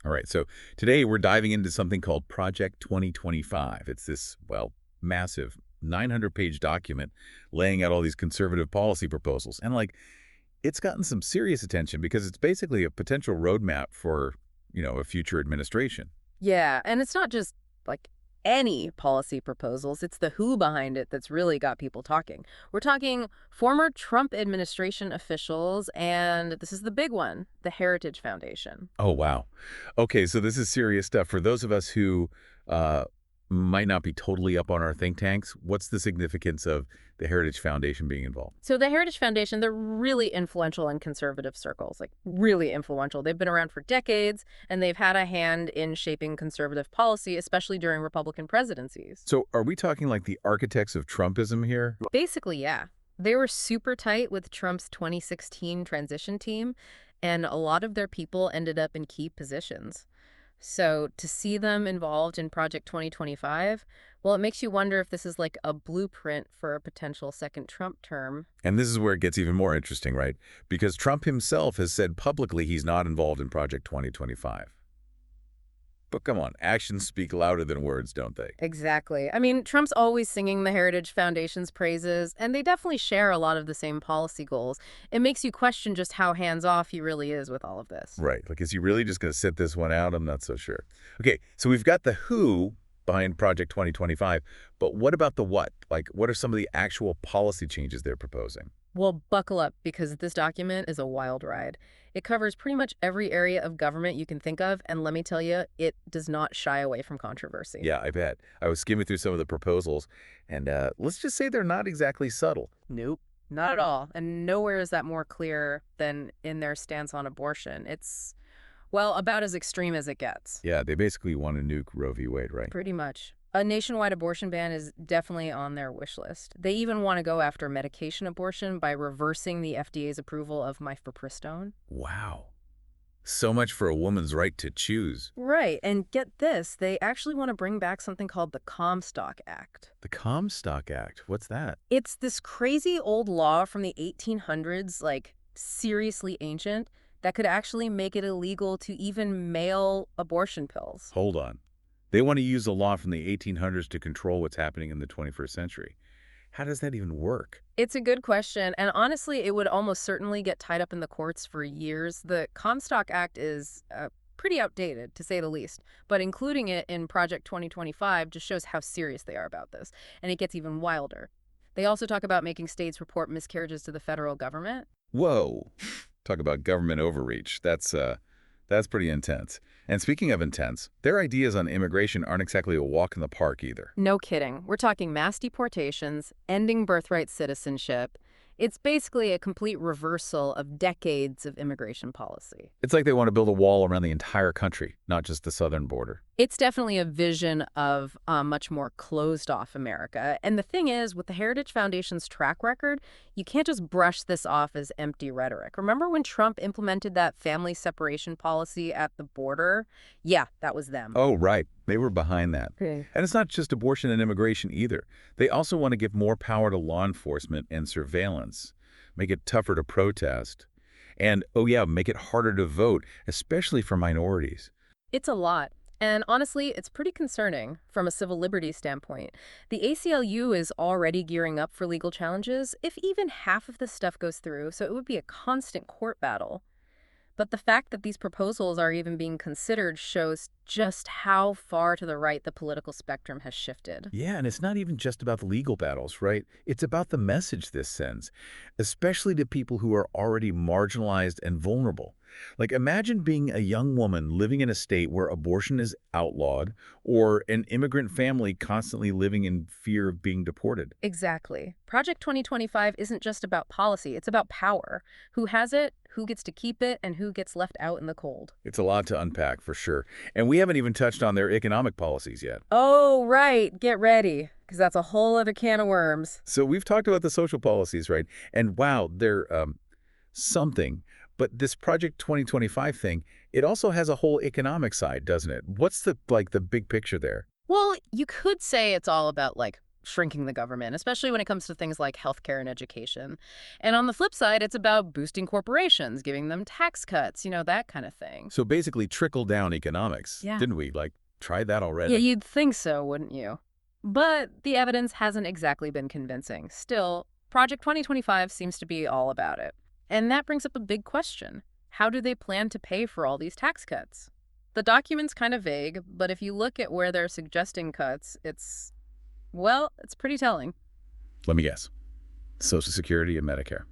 All right, so today we're diving into something called Project 2025. It's this, well, massive 900-page document laying out all these conservative policy proposals. And, it's gotten some serious attention because it's basically a potential roadmap for, a future administration. Yeah, and it's not just like any policy proposals, it's the who behind it that's really got people talking. We're talking former Trump administration officials, and this is the big one, the Heritage Foundation. Oh, wow. Okay, so this is serious stuff. For those of us who uh, might not be totally up on our think tanks, what's the significance of the Heritage Foundation being involved? So the Heritage Foundation, they're really influential in conservative circles, like really influential. They've been around for decades, and they've had a hand in shaping conservative policy, especially during Republican presidencies. So are we talking like the architects of Trumpism here? Basically, yeah. They were super tight with Trump's 2016 transition team, and a lot of their people ended up in key positions. So to see them involved in Project 2025, well, it makes you wonder if this is like a blueprint for a potential second Trump term. And this is where it gets even more interesting, right? Because Trump himself has said publicly he's not involved in Project 2025. But come on, actions speak louder than words, don't they? Exactly. I mean, Trump's always singing the Heritage Foundation's praises, and they definitely share a lot of the same policy goals. It makes you question just how hands-off he really is with all of this. Right. Like, is he really just going to sit this one out? I'm not so sure. Okay, so we've got the who behind Project 2025, but what about the what? Like, what are some of the actual policy changes they're proposing? Well, buckle up because this document is a wild ride. It covers pretty much every area of government you can think of, and let me tell you, it does not shy away from controversy. Yeah, I bet. I was skimming through some of the proposals, and let's just say they're not exactly subtle. Nope, not at all. And nowhere is that more clear than in their stance on abortion. It's, well, about as extreme as it gets. Yeah, they basically want to nuke Roe v. Wade, right? Pretty much. A nationwide abortion ban is definitely on their wish list. They even want to go after medication abortion by reversing the FDA's approval of mifepristone. Wow. So much for a woman's right to choose. Right, and get this, they actually want to bring back something called the Comstock Act. The Comstock Act, what's that? It's this crazy old law from the 1800s, like seriously ancient, that could actually make it illegal to even mail abortion pills. Hold on. They want to use a law from the 1800s to control what's happening in the 21st century. How does that even work? It's a good question, and honestly, it would almost certainly get tied up in the courts for years. The Comstock Act is pretty outdated, to say the least, but including it in Project 2025 just shows how serious they are about this, and it gets even wilder. They also talk about making states report miscarriages to the federal government. Whoa. Talk about government overreach. That's pretty intense. And speaking of intense, their ideas on immigration aren't exactly a walk in the park either. No kidding. We're talking mass deportations, ending birthright citizenship. It's basically a complete reversal of decades of immigration policy. It's like they want to build a wall around the entire country, not just the southern border. It's definitely a vision of a much more closed-off America. And the thing is, with the Heritage Foundation's track record, you can't just brush this off as empty rhetoric. Remember when Trump implemented that family separation policy at the border? Yeah, that was them. Oh, right. They were behind that. Okay. And it's not just abortion and immigration either. They also want to give more power to law enforcement and surveillance, make it tougher to protest, and, oh yeah, make it harder to vote, especially for minorities. It's a lot. And honestly, it's pretty concerning from a civil liberties standpoint. The ACLU is already gearing up for legal challenges if even half of this stuff goes through, so it would be a constant court battle. But the fact that these proposals are even being considered shows just how far to the right the political spectrum has shifted. Yeah, and it's not even just about the legal battles, right? It's about the message this sends, especially to people who are already marginalized and vulnerable. Like, imagine being a young woman living in a state where abortion is outlawed, or an immigrant family constantly living in fear of being deported. Exactly. Project 2025 isn't just about policy, it's about power. Who has it, who gets to keep it, and who gets left out in the cold. It's a lot to unpack, for sure. And we haven't even touched on their economic policies yet. Oh, right. Get ready, because that's a whole other can of worms. So we've talked about the social policies, right? And wow, they're something. But this Project 2025 thing, it also has a whole economic side, doesn't it? What's the big picture there? Well, you could say it's all about, like, shrinking the government, especially when it comes to things like healthcare and education. And on the flip side, it's about boosting corporations, giving them tax cuts, that kind of thing. So basically trickle-down economics, Yeah. didn't we? Tried that already. Yeah, you'd think so, wouldn't you? But the evidence hasn't exactly been convincing. Still, Project 2025 seems to be all about it. And that brings up a big question. How do they plan to pay for all these tax cuts? The document's kind of vague, but if you look at where they're suggesting cuts, it's pretty telling. Let me guess. Social Security and Medicare.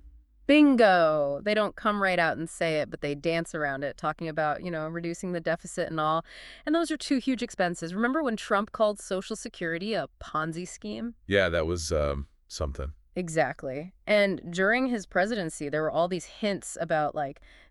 Bingo! They don't come right out and say it, but they dance around it, talking about, reducing the deficit and all. And those are two huge expenses. Remember when Trump called Social Security a Ponzi scheme? Yeah, that was something. Exactly. And during his presidency, there were all these hints about,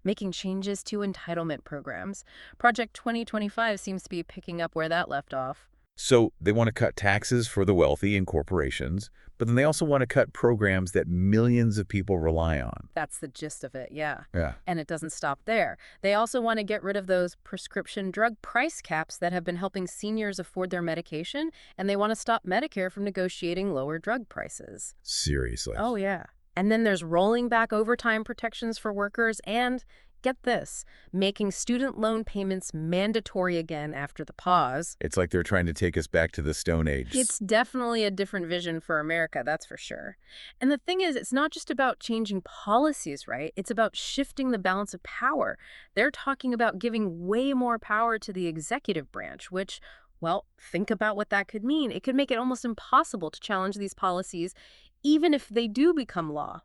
making changes to entitlement programs. Project 2025 seems to be picking up where that left off. So they want to cut taxes for the wealthy and corporations, but then they also want to cut programs that millions of people rely on. That's the gist of it, yeah. Yeah. And it doesn't stop there. They also want to get rid of those prescription drug price caps that have been helping seniors afford their medication, and they want to stop Medicare from negotiating lower drug prices. Seriously. Oh, yeah. And then there's rolling back overtime protections for workers and, get this, making student loan payments mandatory again after the pause. It's like they're trying to take us back to the Stone Age. It's definitely a different vision for America, that's for sure. And the thing is, it's not just about changing policies, right? It's about shifting the balance of power. They're talking about giving way more power to the executive branch, which, well, think about what that could mean. It could make it almost impossible to challenge these policies, even if they do become law.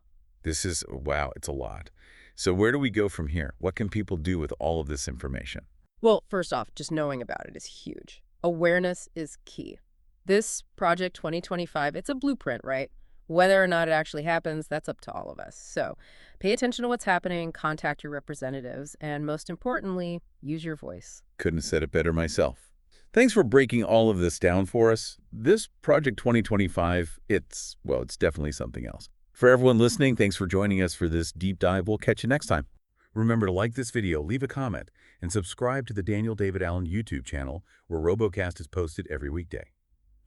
Wow, it's a lot. So where do we go from here? What can people do with all of this information? Well, first off, just knowing about it is huge. Awareness is key. This Project 2025, it's a blueprint, right? Whether or not it actually happens, that's up to all of us. So pay attention to what's happening, contact your representatives, and most importantly, use your voice. Couldn't have said it better myself. Thanks for breaking all of this down for us. This Project 2025, it's definitely something else. For everyone listening, thanks for joining us for this deep dive. We'll catch you next time. Remember to like this video, leave a comment, and subscribe to the Daniel David Allen YouTube channel, where RoboCast is posted every weekday.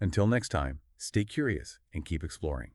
Until next time, stay curious and keep exploring.